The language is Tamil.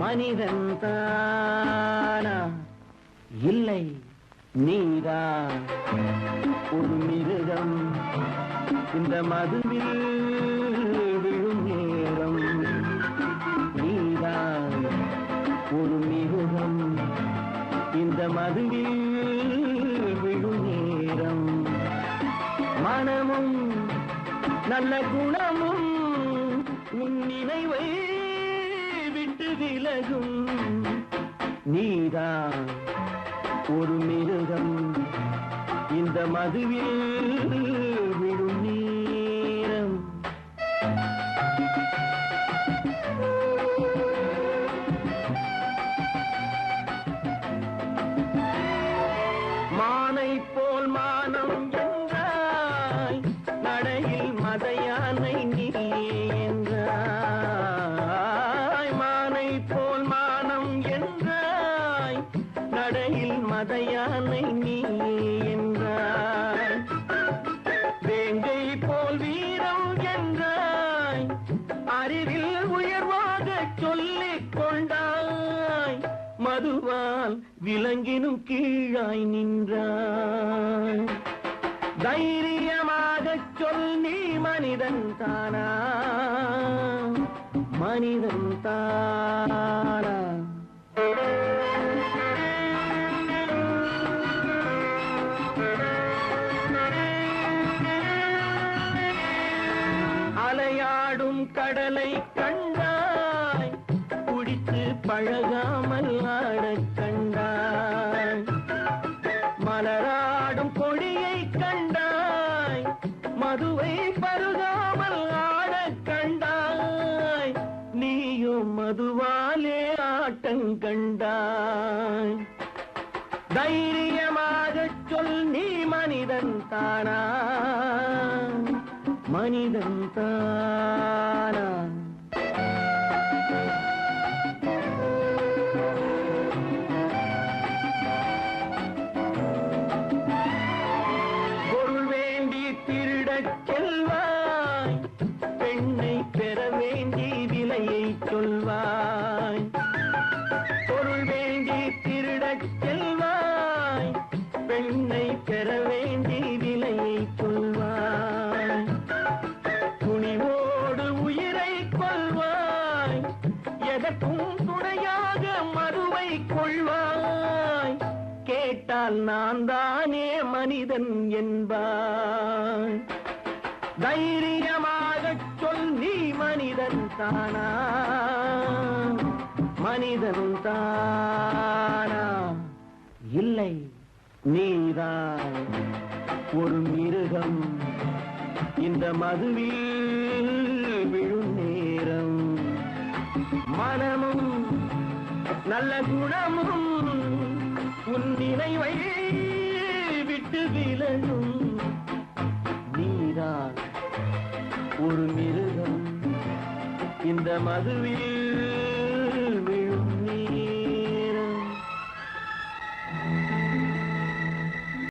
மனிதன் தானா இல்லை நீதான் ஒரு மிருகம் இந்த மதுவில் விழும் நேரம் நீதான் ஒரு மிருகம் இந்த மதுவில் விழும் நேரம் மனமும் நல்ல குணமும் உன் நினைவை விட்டு விலகும் நீதான் ஒரு மிருகம் இந்த மதுவில் விழும் நேரம் மானை போல் மானம் என்றாய் நடையில் மதையானை நீ என்றாய் மானை போல் மானம் என்றாய் நடையில் மதையானை நீ என்றாய் வேங்கை போல் வீரம் என்றாய் அறிவில் உயர்வாக சொல்லிக் கொண்டாய் மதுவால் விலங்கினும் கீழாய் நின்றாய் தைரியமாக சொல் நீ மனிதன் தானா மனிதன் தானா அலையாடும் கடலை கண்டாய் குடித்து பழகாமல் ஆடக் கண்டாய் மலராடும் கொடியை கண்டாய் மதுவை பருகாமல் ஆடக் கண்டாய் நீயும் மதுவாலே ஆட்டங்கண்டாய் தைரியமாக சொல் நீ மனிதன் தானா மனிதன் தானா பொருள் வேண்டி திருடச் செல்வாய் பெண்ணை பெற வேண்டி விலையை சொல்வாய் பொருள் வேண்டி திருடச் செல்வாய் பெண்ணை பெற வேண்டி விலையை சொல்வாய் துணிவோடு உயிரை கொள்வாய் எதற்கும் துணையாக மதுவை கொள்வாய் கேட்டால் நான் தானே மனிதன் என்பாய் தைரியமாக சொல் நீ மனிதன் தானா மனிதன் தானா இல்லை நீதான் ஒரு மிருகம் இந்த மதுவில் விழும் நேரம் மனமும் நல்ல குணமும் உன் நினைவை விட்டு விலகும் நீதான் ஒரு மிருகம் இந்த மதுவில்